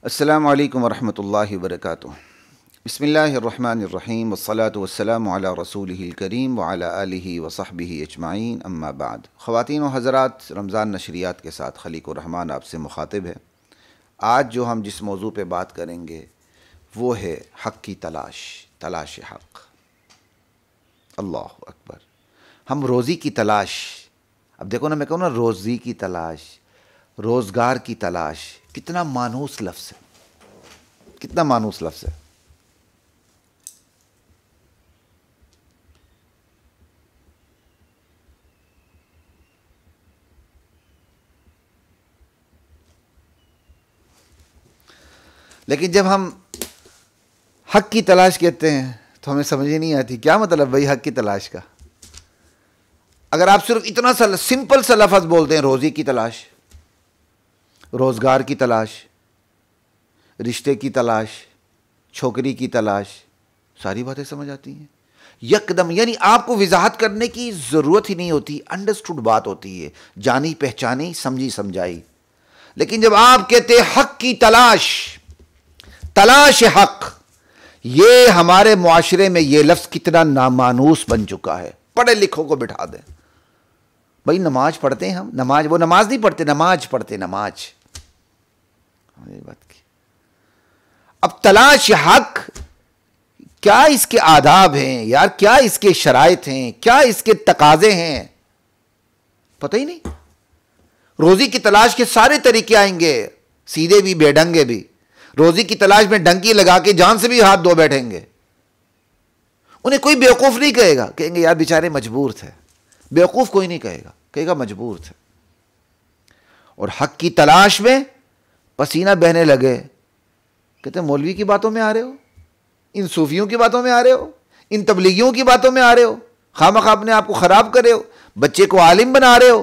السلام علیکم ورحمۃ اللہ وبرکاتہ۔ بسم اللہ الرحمن الرحیم والصلاة والسلام علی رسولہ الکریم وعلی آلہ وصحبہ اجمعین، اما بعد۔ خواتین و حضرات، رمضان نشریات کے ساتھ خلیق الرحمن آپ سے مخاطب ہے۔ آج جو ہم جس موضوع پہ بات کریں گے وہ ہے حق کی تلاش حق۔ اللہ اکبر۔ ہم روزی کی تلاش، اب دیکھو نا، میں کہوں نا روزی کی تلاش، روزگار کی تلاش، کتنا مانوس لفظ ہے، کتنا مانوس لفظ ہے۔ لیکن جب ہم حق کی تلاش کہتے ہیں تو ہمیں سمجھ ہی نہیں آتی کیا مطلب بھائی حق کی تلاش کا۔ اگر آپ صرف اتنا سا سمپل سا لفظ بولتے ہیں، روزی کی تلاش، روزگار کی تلاش، رشتے کی تلاش، چھوکری کی تلاش، ساری باتیں سمجھ آتی ہیں یکدم، یعنی آپ کو وضاحت کرنے کی ضرورت ہی نہیں ہوتی، انڈرسٹوڈ بات ہوتی ہے، جانی پہچانی، سمجھی سمجھائی۔ لیکن جب آپ کہتے ہیں حق کی تلاش حق، یہ ہمارے معاشرے میں یہ لفظ کتنا نامانوس بن چکا ہے۔ پڑھے لکھوں کو بٹھا دیں، بھائی نماز پڑھتے ہیں ہم، وہ نماز نہیں پڑھتے، نماز پڑھتے، نماز۔ بات کی اب تلاش حق، کیا اس کے آداب ہیں یار، کیا اس کے شرائط ہیں، کیا اس کے تقاضے ہیں، پتہ ہی نہیں۔ روزی کی تلاش کے سارے طریقے آئیں گے، سیدھے بھی بے ڈنگے بھی۔ روزی کی تلاش میں ڈنکی لگا کے جان سے بھی ہاتھ دھو بیٹھیں گے، انہیں کوئی بیوقوف نہیں کہے گا، کہیں گے یار بیچارے مجبور تھے۔ بیوقوف کوئی نہیں کہے گا، کہے گا مجبور تھے۔ اور حق کی تلاش میں پسینہ بہنے لگے، کہتے ہیں مولوی کی باتوں میں آ رہے ہو، ان صوفیوں کی باتوں میں آ رہے ہو، ان تبلیغیوں کی باتوں میں آ رہے ہو، خامخواہ اپنے آپ کو خراب کر رہے ہو، بچے کو عالم بنا رہے ہو،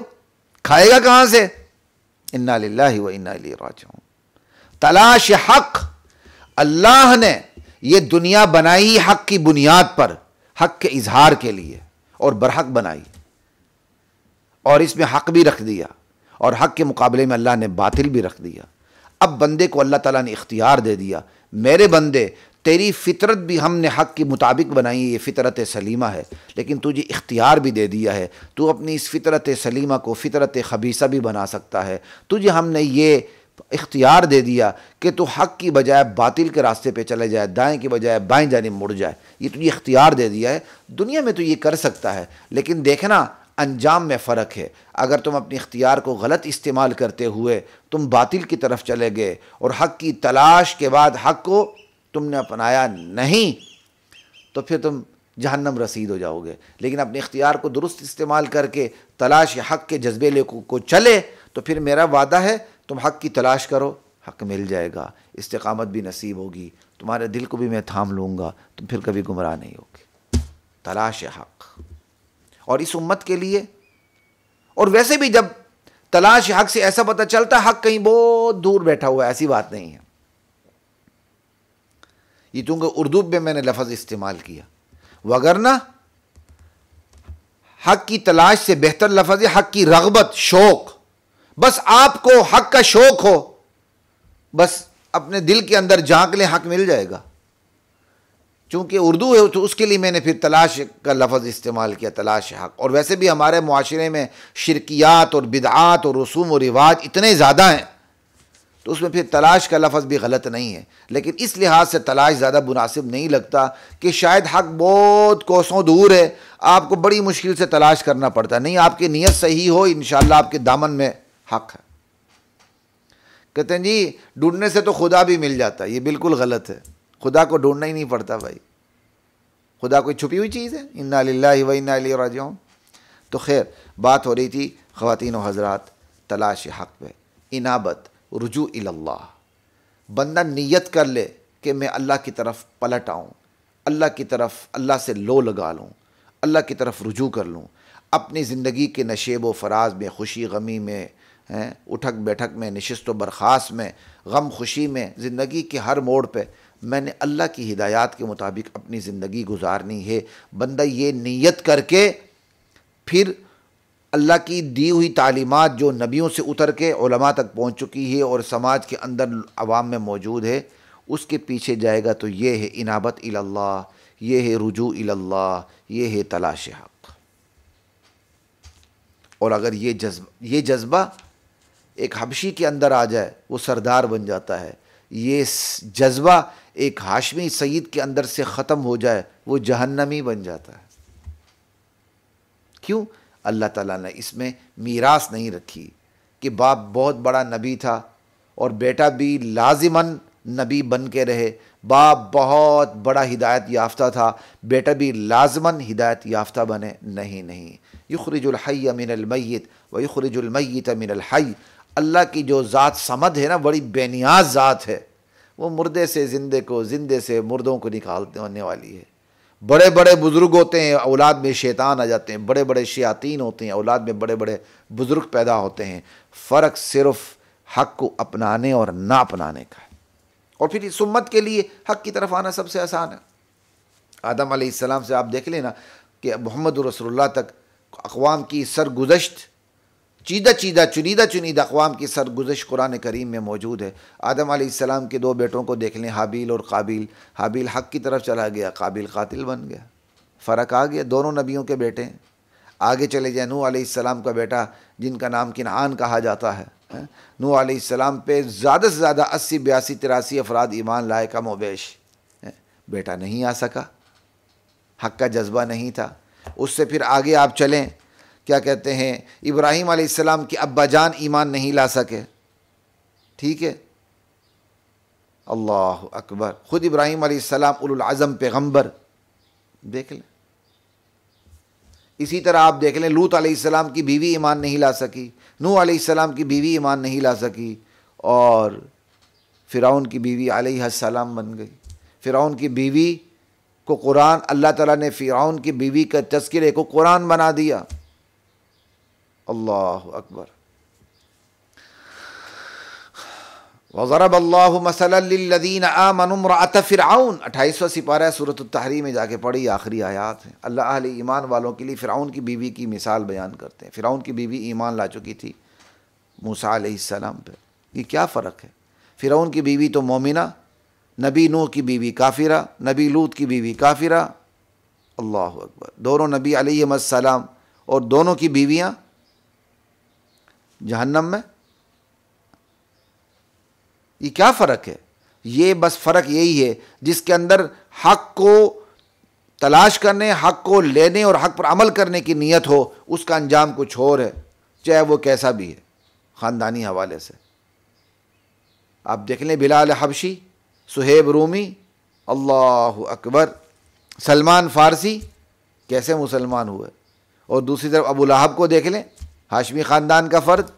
کھائے گا کہاں سے؟ انا للہ و انا الیہ راجعون۔ تلاش حق، اللہ نے یہ دنیا بنائی حق کی بنیاد پر، حق کے اظہار کے لیے، اور برحق بنائی، اور اس میں حق بھی رکھ دیا، اور حق کے مقابلے میں اللہ نے باطل بھی رکھ دیا۔ اب بندے کو اللہ تعالیٰ نے اختیار دے دیا، میرے بندے تیری فطرت بھی ہم نے حق کے مطابق بنائی ہے، یہ فطرت سلیمہ ہے، لیکن تجھے اختیار بھی دے دیا ہے، تو اپنی اس فطرت سلیمہ کو فطرت خبیثہ بھی بنا سکتا ہے۔ تجھے ہم نے یہ اختیار دے دیا کہ تو حق کی بجائے باطل کے راستے پہ چلے جائے، دائیں کی بجائے بائیں جانب مڑ جائے، یہ تجھے اختیار دے دیا ہے۔ دنیا میں تو یہ کر سکتا ہے، لیکن دیکھنا انجام میں فرق ہے۔ اگر تم اپنی اختیار کو غلط استعمال کرتے ہوئے تم باطل کی طرف چلے گئے، اور حق کی تلاش کے بعد حق کو تم نے اپنایا نہیں، تو پھر تم جہنم رسید ہو جاؤ گے۔ لیکن اپنے اختیار کو درست استعمال کر کے تلاش حق کے جذبے لے کو چلے، تو پھر میرا وعدہ ہے تم حق کی تلاش کرو، حق مل جائے گا، استقامت بھی نصیب ہوگی، تمہارے دل کو بھی میں تھام لوں گا، تم پھر کبھی گمراہ نہیں ہوگے۔ تلاش حق، اور اس امت کے لیے، اور ویسے بھی جب تلاش حق سے ایسا پتہ چلتا ہے حق کہیں بہت دور بیٹھا ہوا ہے، ایسی بات نہیں ہے۔ یہ چونکہ اردو میں میں نے لفظ استعمال کیا، وگرنہ حق کی تلاش سے بہتر لفظ ہے حق کی رغبت، شوق۔ بس آپ کو حق کا شوق ہو، بس اپنے دل کے اندر جھانک لیں، حق مل جائے گا۔ چونکہ اردو ہے تو اس کے لیے میں نے پھر تلاش کا لفظ استعمال کیا، تلاش حق۔ اور ویسے بھی ہمارے معاشرے میں شرکیات اور بدعات اور رسوم و رواج اتنے زیادہ ہیں، تو اس میں پھر تلاش کا لفظ بھی غلط نہیں ہے، لیکن اس لحاظ سے تلاش زیادہ مناسب نہیں لگتا کہ شاید حق بہت کوسوں دور ہے، آپ کو بڑی مشکل سے تلاش کرنا پڑتا ہے۔ نہیں، آپ کی نیت صحیح ہو، انشاءاللہ آپ کے دامن میں حق ہے۔ کہتے ہیں جی ڈھونڈنے سے تو خدا بھی مل جاتا ہے، یہ بالکل غلط ہے، خدا کو ڈھونڈنا ہی نہیں پڑتا بھائی، خدا کوئی چھپی ہوئی چیز ہے؟ انا للہ و انا الیہ راجعون۔ تو خیر، بات ہو رہی تھی خواتین و حضرات تلاش حق پہ، انابت، رجوع اللہ۔ بندہ نیت کر لے کہ میں اللہ کی طرف پلٹ آؤں، اللہ کی طرف، اللہ سے لو لگا لوں، اللہ کی طرف رجوع کر لوں، اپنی زندگی کے نشیب و فراز میں، خوشی غمی میں، اٹھک بیٹھک میں، نشست و برخاست میں، غم خوشی میں، زندگی کے ہر موڑ پہ میں نے اللہ کی ہدایات کے مطابق اپنی زندگی گزارنی ہے۔ بندہ یہ نیت کر کے پھر اللہ کی دی ہوئی تعلیمات جو نبیوں سے اتر کے علماء تک پہنچ چکی ہے اور سماج کے اندر عوام میں موجود ہے، اس کے پیچھے جائے گا تو یہ ہے انابت الی اللہ، یہ ہے رجوع الی اللہ، یہ ہے تلاش حق۔ اور اگر یہ جذبہ ایک حبشی کے اندر آ جائے وہ سردار بن جاتا ہے، یہ جذبہ ایک ہاشمی سید کے اندر سے ختم ہو جائے وہ جہنمی بن جاتا ہے۔ کیوں؟ اللہ تعالیٰ نے اس میں میراث نہیں رکھی کہ باپ بہت بڑا نبی تھا اور بیٹا بھی لازماً نبی بن کے رہے، باپ بہت بڑا ہدایت یافتہ تھا، بیٹا بھی لازماً ہدایت یافتہ بنے۔ نہیں، یخرج الحی من المیت و یخرج المیت من الحی۔ اللہ کی جو ذات صمد ہے نا، بڑی بے نیاز ذات ہے، وہ مردے سے زندے کو، زندے سے مردوں کو نکالتے ہونے والی ہے۔ بڑے بڑے بزرگ ہوتے ہیں، اولاد میں شیطان آ جاتے ہیں، بڑے بڑے شیاطین ہوتے ہیں، اولاد میں بڑے بڑے بزرگ پیدا ہوتے ہیں۔ فرق صرف حق کو اپنانے اور نہ اپنانے کا ہے۔ اور پھر اس امت کے لیے حق کی طرف آنا سب سے آسان ہے۔ آدم علیہ السلام سے آپ دیکھ لینا کہ محمد رسول اللہ تک اقوام کی سرگزشت، چنیدہ اقوام کی سرگزشت قرآن کریم میں موجود ہے۔ آدم علیہ السلام کے دو بیٹوں کو دیکھ لیں، حابیل اور قابیل۔ حابیل حق کی طرف چلا گیا، قابیل قاتل بن گیا۔ فرق آ گیا، دونوں نبیوں کے بیٹے ہیں۔ آگے چلے جائیں، نوح علیہ السلام کا بیٹا جن کا نام کنعان کہا جاتا ہے، نوح علیہ السلام پہ زیادہ سے زیادہ 80 82 83 افراد ایمان لائے، کم و بیش۔ بیٹا نہیں آ سکا، حق کا جذبہ نہیں تھا۔ اس سے پھر آگے آپ چلیں، کیا کہتے ہیں، ابراہیم علیہ السلام کی ابا جان ایمان نہیں لا سکے، ٹھیک ہے، اللہ اکبر، خود ابراہیم علیہ السلام اولو العزم پیغمبر، دیکھ لیں۔ اسی طرح آپ دیکھ لیں، لوط علیہ السلام کی بیوی ایمان نہیں لا سکی، نوح علیہ السلام کی بیوی ایمان نہیں لا سکی، اور فرعون کی بیوی علیہ السلام بن گئی۔ فرعون کی بیوی کو قرآن، اللہ تعالیٰ نے فرعون کی بیوی کا تذکرے کو قرآن بنا دیا، اللہ اکبر۔ وَضَرَبَ اللَّهُ مَثَلًا لِّلَّذِينَ آمَنُوا امْرَأَتَ فرعون، 28واں سپارہ ہے سورۃ التحریم میں، جا کے پڑھی، آخری آیات ہیں۔ اللہ اہل ایمان والوں کے لیے فرعون کی بیوی کی مثال بیان کرتے ہیں۔ فرعون کی بیوی ایمان لا چکی تھی موسیٰ علیہ السلام پہ۔ یہ کیا فرق ہے؟ فرعون کی بیوی تو مومنہ، نبی نوح کی بیوی کافرہ، نبی لوط کی بیوی کافرہ، اللہ اکبر۔ دونوں نبی علیہم السلام اور دونوں کی بیویاں جہنم میں۔ یہ کیا فرق ہے؟ یہ بس فرق یہی ہے، جس کے اندر حق کو تلاش کرنے، حق کو لینے اور حق پر عمل کرنے کی نیت ہو، اس کا انجام کچھ اور ہے، چاہے وہ کیسا بھی ہے، خاندانی حوالے سے۔ آپ دیکھ لیں بلال حبشی، صہیب رومی، اللہ اکبر، سلمان فارسی کیسے مسلمان ہوئے، اور دوسری طرف ابو لہب کو دیکھ لیں، ہاشمی خاندان کا فرد،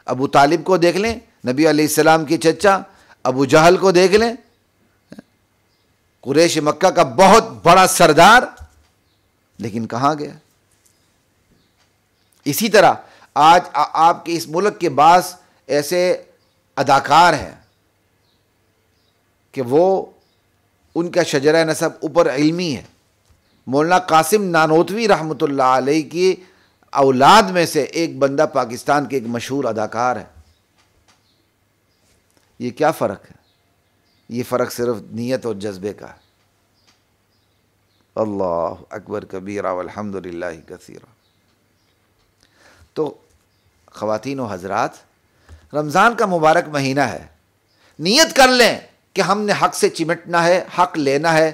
ابو طالب کو دیکھ لیں، نبی علیہ السلام کے چچا، ابو جہل کو دیکھ لیں، قریش مکہ کا بہت بڑا سردار، لیکن کہاں گیا؟ اسی طرح آج آپ کے اس ملک کے بعض ایسے اداکار ہیں کہ وہ، ان کا شجرہ نسب اوپر علمی ہے۔ مولانا قاسم نانوتوی رحمۃ اللہ علیہ کی اولاد میں سے ایک بندہ پاکستان کے ایک مشہور اداکار ہے۔ یہ کیا فرق ہے؟ یہ فرق صرف نیت اور جذبے کا ہے۔ اللہ اکبر کبیرہ والحمد للہ کثیرہ۔ تو خواتین و حضرات، رمضان کا مبارک مہینہ ہے، نیت کر لیں کہ ہم نے حق سے چمٹنا ہے، حق لینا ہے،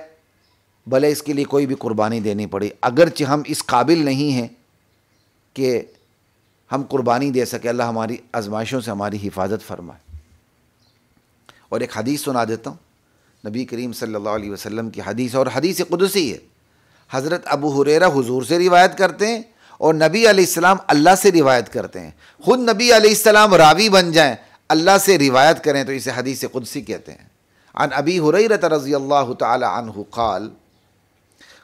بھلے اس کے لیے کوئی بھی قربانی دینی پڑے، اگرچہ ہم اس قابل نہیں ہیں کہ ہم قربانی دے سکے۔ اللہ ہماری آزمائشوں سے ہماری حفاظت فرمائے۔ اور ایک حدیث سنا دیتا ہوں، نبی کریم صلی اللہ علیہ وسلم کی حدیث، اور حدیث قدسی ہے۔ حضرت ابو ہریرہ حضور سے روایت کرتے ہیں، اور نبی علیہ السلام اللہ سے روایت کرتے ہیں۔ خود نبی علیہ السلام راوی بن جائیں، اللہ سے روایت کریں، تو اسے حدیث قدسی کہتے ہیں۔ عن ابی ہریرہ رضی اللہ تعالی عنہ قال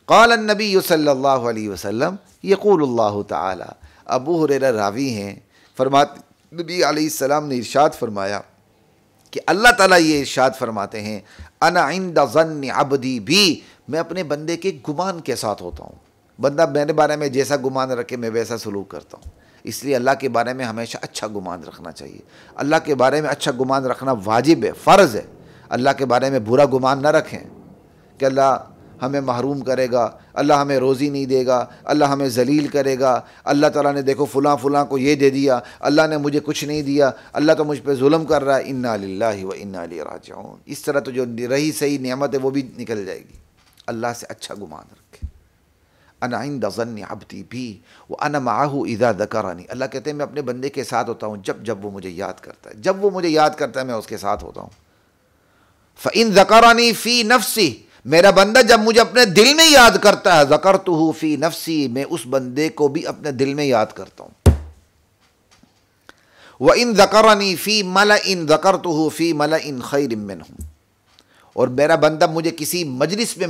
قال النبی صلی اللہ علیہ وسلم یقول اللہ تعالی، ابو ہریرہ راوی ہیں، فرماتے نبی علیہ السلام نے ارشاد فرمایا کہ اللہ تعالیٰ یہ ارشاد فرماتے ہیں، انا عند ظن عبدی بی، میں اپنے بندے کے گمان کے ساتھ ہوتا ہوں۔ بندہ میرے بارے میں جیسا گمان رکھے میں ویسا سلوک کرتا ہوں۔ اس لیے اللہ کے بارے میں ہمیشہ اچھا گمان رکھنا چاہیے. اللہ کے بارے میں اچھا گمان رکھنا واجب ہے، فرض ہے. اللہ کے بارے میں برا گمان نہ رکھیں کہ اللہ ہمیں محروم کرے گا، اللہ ہمیں روزی نہیں دے گا، اللہ ہمیں ذلیل کرے گا، اللہ تعالیٰ نے دیکھو فلاں فلاں کو یہ دے دیا، اللہ نے مجھے کچھ نہیں دیا، اللہ تو مجھ پہ ظلم کر رہا ہے. انا للہ و انا الیہ راجعون. اس طرح تو جو رہی صحیح نعمت ہے وہ بھی نکل جائے گی. اللہ سے اچھا گمان رکھے. انا عند ظن عبدی بی وانا معہ اذا ذکرنی. اللہ کہتے ہیں میں اپنے بندے کے ساتھ ہوتا ہوں جب وہ مجھے یاد کرتا ہے. جب وہ مجھے یاد کرتا ہے میں اس کے ساتھ ہوتا ہوں. فإن ذکرنی فی نفسی، میرا بندہ جب مجھے اپنے دل میں یاد کرتا ہے، ذکرتہ فی نفسی، میں اس بندے کو بھی اپنے دل میں یاد کرتا ہوں. وإن ذکرنی فی ملأ ذکرتہ فی ملأ خیر منہم. اور میرا بندہ مجھے کسی مجلس میں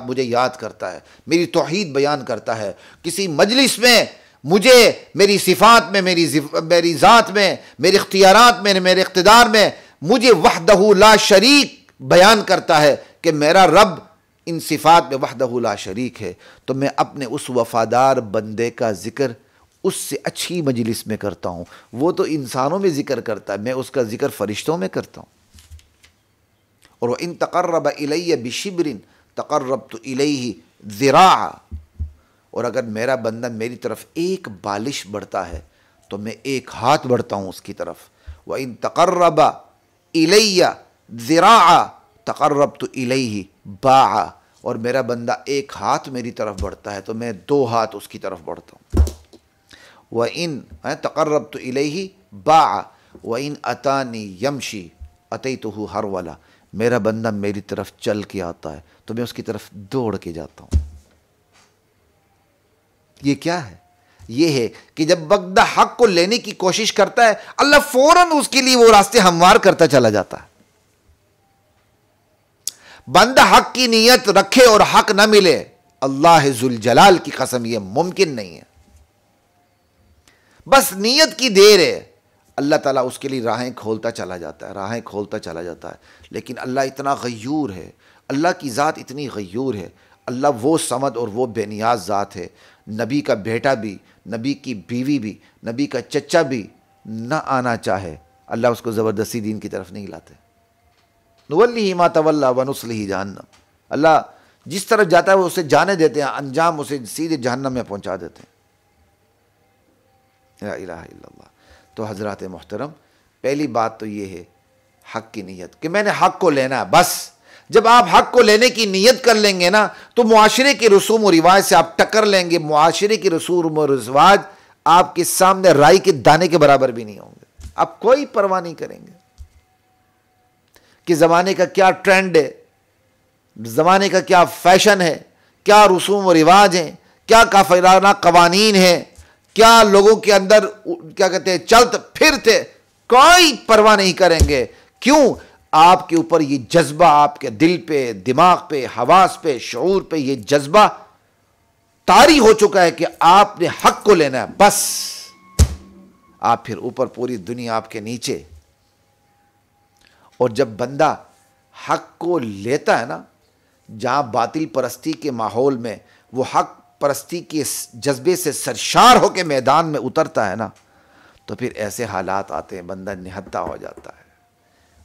مجھے یاد کرتا ہے، میری توحید بیان کرتا ہے، کسی مجلس میں مجھے میری صفات میں، میری ذات میں، میرے اختیارات میں، میرے اقتدار میں مجھے وحدہ لا شریک بیان کرتا ہے کہ میرا رب ان صفات میں وحدہ لا شریک ہے، تو میں اپنے اس وفادار بندے کا ذکر اس سے اچھی مجلس میں کرتا ہوں. وہ تو انسانوں میں ذکر کرتا ہے، میں اس کا ذکر فرشتوں میں کرتا ہوں. اور وَإِن تَقَرَّبَ إِلَيَّ بِشِبْرٍ تَقَرَّبْتُ إِلَيْهِ ذِرَاعًا. اور اگر میرا بندہ میری طرف ایک بالش بڑھتا ہے تو میں ایک ہاتھ بڑھتا ہوں اس کی طرف. وَإِن تَقَرَّبَ إِلَيَّ ذِرَاعًا تَقَرَّبْتُ إِلَيْهِ بَاعًا. اور میرا بندہ ایک ہاتھ میری طرف بڑھتا ہے تو میں دو ہاتھ اس کی طرف بڑھتا ہوں. وَإِن تَقَرَّبْتُ إِلَيْهِ بَاعًا وَإِن أَتَانِي يَمْشِي أَتَيْتُهُ هَرْوَلًا. میرا بندہ میری طرف چل کے آتا ہے تو میں اس کی طرف دوڑ کے جاتا ہوں. یہ کیا ہے؟ یہ ہے کہ جب بندہ حق کو لینے کی کوشش کرتا ہے اللہ فوراً اس کے لیے وہ راستے ہموار کرتا چلا جاتا ہے. بندہ حق کی نیت رکھے اور حق نہ ملے، اللہ ذوالجلال کی قسم یہ ممکن نہیں ہے. بس نیت کی دیر ہے، اللہ تعالیٰ اس کے لیے راہیں کھولتا چلا جاتا ہے، راہیں کھولتا چلا جاتا ہے. لیکن اللہ اتنا غیور ہے، اللہ کی ذات اتنی غیور ہے. اللہ وہ صمد اور وہ بے نیاز ذات ہے. نبی کا بیٹا بھی، نبی کی بیوی بھی، نبی کا چچا بھی نہ آنا چاہے، اللہ اس کو زبردستی دین کی طرف نہیں لاتے. نولیہ ما تولی ونصلہ جہنم. اللہ جس طرف جاتا ہے وہ اسے جانے دیتے ہیں، انجام اسے سیدھے جہنم میں پہنچا دیتے ہیں. لا الہ الا اللہ. تو حضرات محترم، پہلی بات تو یہ ہے حق کی نیت کہ میں نے حق کو لینا ہے. بس جب آپ حق کو لینے کی نیت کر لیں گے نا تو معاشرے کے رسوم و رواج سے آپ ٹکر لیں گے. معاشرے کے رسوم و رواج آپ کے سامنے رائی کے دانے کے برابر بھی نہیں ہوں گے. آپ کوئی پرواہ نہیں کریں گے کہ زمانے کا کیا ٹرینڈ ہے، زمانے کا کیا فیشن ہے، کیا رسوم و رواج ہیں، کیا کافرانہ قوانین ہیں، کیا لوگوں کے اندر کیا کہتے ہیں چلتے پھرتے. کوئی پرواہ نہیں کریں گے. کیوں؟ آپ کے اوپر یہ جذبہ، آپ کے دل پہ، دماغ پہ، حواس پہ، شعور پہ یہ جذبہ طاری ہو چکا ہے کہ آپ نے حق کو لینا ہے. بس آپ پھر اوپر، پوری دنیا آپ کے نیچے. اور جب بندہ حق کو لیتا ہے نا، جہاں باطل پرستی کے ماحول میں وہ حق پرستی کے جذبے سے سرشار ہو کے میدان میں اترتا ہے نا، تو پھر ایسے حالات آتے ہیں بندہ نہتا ہو جاتا ہے،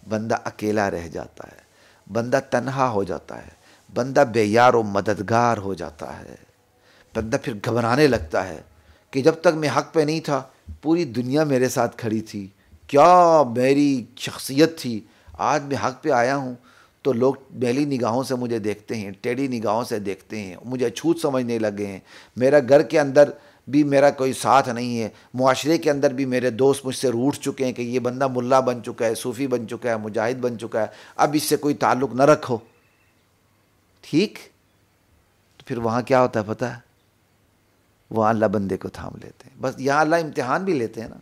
بندہ اکیلا رہ جاتا ہے، بندہ تنہا ہو جاتا ہے، بندہ بے یار و مددگار ہو جاتا ہے. بندہ پھر گھبرانے لگتا ہے کہ جب تک میں حق پہ نہیں تھا پوری دنیا میرے ساتھ کھڑی تھی، کیا میری شخصیت تھی. آج میں حق پہ آیا ہوں تو لوگ میلی نگاہوں سے مجھے دیکھتے ہیں، ٹیڑھی نگاہوں سے دیکھتے ہیں، مجھے چھوت سمجھنے لگے ہیں. میرا گھر کے اندر بھی میرا کوئی ساتھ نہیں ہے، معاشرے کے اندر بھی میرے دوست مجھ سے روٹھ چکے ہیں کہ یہ بندہ ملا بن چکا ہے، صوفی بن چکا ہے، مجاہد بن چکا ہے، اب اس سے کوئی تعلق نہ رکھو. ٹھیک؟ تو پھر وہاں کیا ہوتا ہے پتہ ہے؟ وہاں اللہ بندے کو تھام لیتے ہیں. بس یہاں اللہ امتحان بھی لیتے ہیں نا.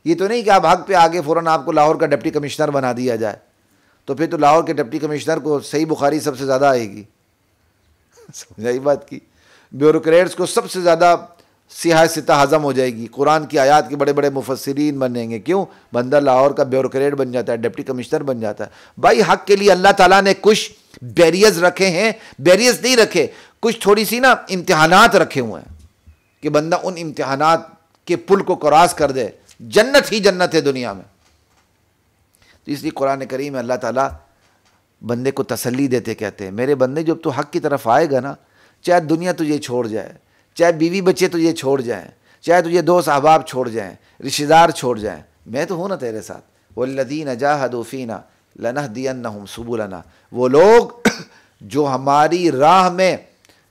یہ تو نہیں کہ آپ حق پہ آگے فوراً آپ کو لاہور کا ڈپٹی کمشنر بنا دیا جائے، تو پھر تو لاہور کے ڈپٹی کمشنر کو صحیح بخاری سب سے زیادہ آئے گی. سمجھائی بات کی؟ بیوروکریٹس کو سب سے زیادہ سیاہ ستہ ہضم ہو جائے گی، قرآن کی آیات کے بڑے بڑے مفسرین بنیں گے. کیوں؟ بندہ لاہور کا بیوروکریٹ بن جاتا ہے، ڈپٹی کمشنر بن جاتا ہے. بھائی حق کے لیے اللہ تعالیٰ نے کچھ بیریئرز رکھے ہیں، بیریئرز نہیں رکھے، کچھ تھوڑی سی نا امتحانات رکھے ہوئے ہیں کہ بندہ ان امتحانات کہ پل کو کراس کر دے، جنت ہی جنت ہے دنیا میں۔ تو اس لیے قرآن کریم میں اللہ تعالیٰ بندے کو تسلی دیتے کہتے ہیں میرے بندے جب تو حق کی طرف آئے گا نا، چاہے دنیا تجھے چھوڑ جائے، چاہے بیوی بچے تجھے چھوڑ جائیں، چاہے تجھے دوست احباب چھوڑ جائیں، رشتہ دار چھوڑ جائیں، میں تو ہوں نا تیرے ساتھ۔ والذین جاہدوا فینا لنہدینہم سبلنا، وہ لوگ جو ہماری راہ میں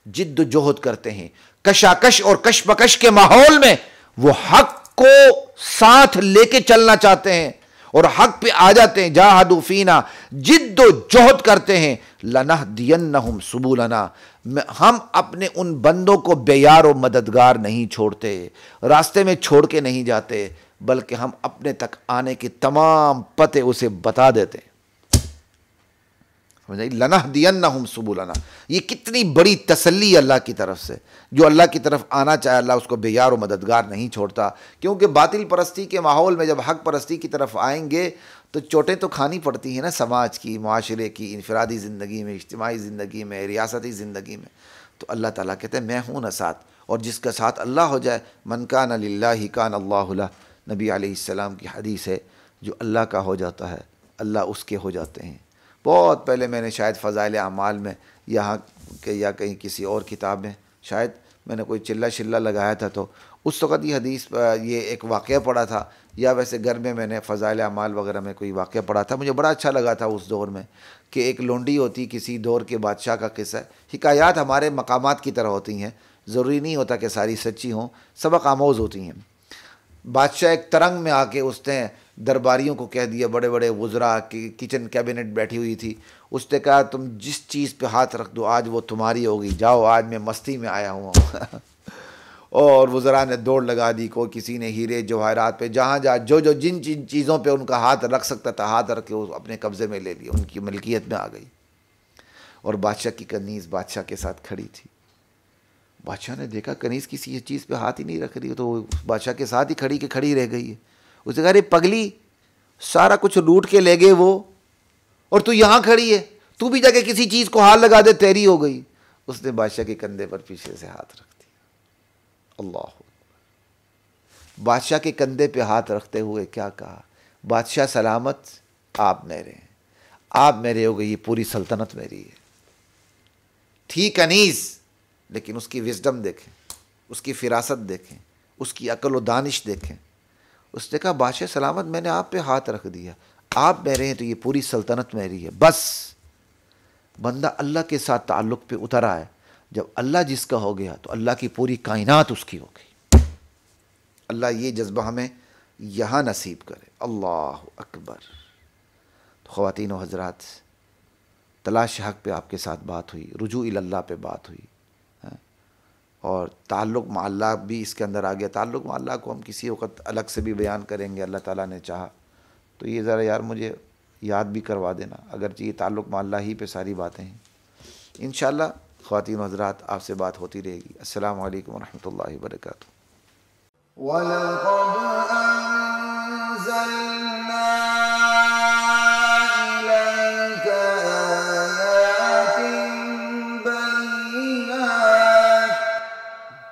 جد و جہد کرتے ہیں، کشاکش اور کشمکش کے ماحول میں وہ حق کو ساتھ لے کے چلنا چاہتے ہیں اور حق پہ آ جاتے ہیں، جاہدوا فینا، جد و جہد کرتے ہیں، لنہدینہم سبلنا، ہم اپنے ان بندوں کو بے یار و مددگار نہیں چھوڑتے، راستے میں چھوڑ کے نہیں جاتے، بلکہ ہم اپنے تک آنے کے تمام پتے اسے بتا دیتے ہیں۔ لنہدینہم سبلنا، یہ کتنی بڑی تسلی اللہ کی طرف سے، جو اللہ کی طرف آنا چاہے اللہ اس کو بے یار و مددگار نہیں چھوڑتا، کیونکہ باطل پرستی کے ماحول میں جب حق پرستی کی طرف آئیں گے تو چوٹیں تو کھانی پڑتی ہیں نا، سماج کی، معاشرے کی، انفرادی زندگی میں، اجتماعی زندگی میں، ریاستی زندگی میں۔ تو اللہ تعالیٰ کہتے ہیں میں ہوں نا ساتھ، اور جس کا ساتھ اللہ ہو جائے، من کان للہ کان اللہ لہ، نبی علیہ السلام کی حدیث ہے، جو اللہ کا ہو جاتا ہے اللہ اس کے ہو جاتے ہیں۔ بہت پہلے میں نے شاید فضائل اعمال میں یہاں یا کہیں کسی اور کتاب میں شاید میں نے کوئی چلہ شلہ لگایا تھا، تو اس وقت یہ حدیث یہ ایک واقعہ پڑھا تھا، یا ویسے گھر میں نے فضائل اعمال وغیرہ میں کوئی واقعہ پڑھا تھا، مجھے بڑا اچھا لگا تھا اس دور میں، کہ ایک لونڈی ہوتی، کسی دور کے بادشاہ کا قصہ ہے۔ حکایات ہمارے مقامات کی طرح ہوتی ہیں، ضروری نہیں ہوتا کہ ساری سچی ہوں، سبق آموز ہوتی ہیں۔ بادشاہ ایک ترنگ میں آ کے اس نے درباریوں کو کہہ دیا، بڑے بڑے وزراء کی کچن کیبنٹ بیٹھی ہوئی تھی، اس نے کہا تم جس چیز پہ ہاتھ رکھ دو آج وہ تمہاری ہوگی، جاؤ آج میں مستی میں آیا ہوں۔ اور وزراء نے دوڑ لگا دی، کوئی کسی نے ہیرے جواہرات پہ، جہاں جو جن چیزوں پہ ان کا ہاتھ رکھ سکتا تھا ہاتھ رکھ کے وہ اپنے قبضے میں لے لیا، ان کی ملکیت میں آ گئی۔ اور بادشاہ کی کنیز بادشاہ کے ساتھ کھڑی تھی۔ بادشاہ نے دیکھا کنیز کسی چیز پہ ہاتھ ہی نہیں رکھ رہی، تو وہ بادشاہ کے ساتھ ہی کھڑی رہ گئی ہے۔ اس نے کہا ارے پگلی، سارا کچھ لوٹ کے لے گئے وہ، اور تو یہاں کھڑی ہے، تو بھی جا کے کسی چیز کو ہاتھ لگا دے، تیری ہو گئی۔ اس نے بادشاہ کے کندھے پر پیچھے سے ہاتھ رکھ دیا۔ اللہ، بادشاہ کے کندھے پہ ہاتھ رکھتے ہوئے کیا کہا، بادشاہ سلامت، آپ میرے ہیں، آپ میرے ہو گئی، یہ پوری سلطنت میری ہے۔ تھی کنیز، لیکن اس کی وزڈم دیکھیں، اس کی فراست دیکھیں، اس کی عقل و دانش دیکھیں۔ اس نے کہا بادشاہ سلامت، میں نے آپ پہ ہاتھ رکھ دیا، آپ میرے ہیں تو یہ پوری سلطنت میری ہے۔ بس بندہ اللہ کے ساتھ تعلق پہ اتر آئے، جب اللہ جس کا ہو گیا تو اللہ کی پوری کائنات اس کی ہو گئی۔ اللہ یہ جذبہ ہمیں یہاں نصیب کرے۔ اللہ اکبر۔ تو خواتین و حضرات، تلاش حق پہ آپ کے ساتھ بات ہوئی، رجوع اللہ پہ بات ہوئی، اور تعلق مع اللہ بھی اس کے اندر آ گیا۔ تعلق مع اللہ کو ہم کسی وقت الگ سے بھی بیان کریں گے، اللہ تعالیٰ نے چاہا تو۔ یہ ذرا یار مجھے یاد بھی کروا دینا، اگرچہ یہ تعلق مع اللہ ہی پہ ساری باتیں ہیں۔ انشاءاللہ خواتین و حضرات آپ سے بات ہوتی رہے گی۔ السلام علیکم ورحمۃ اللہ وبرکاتہ۔ وَلَقَدْ أَنزَلْنَا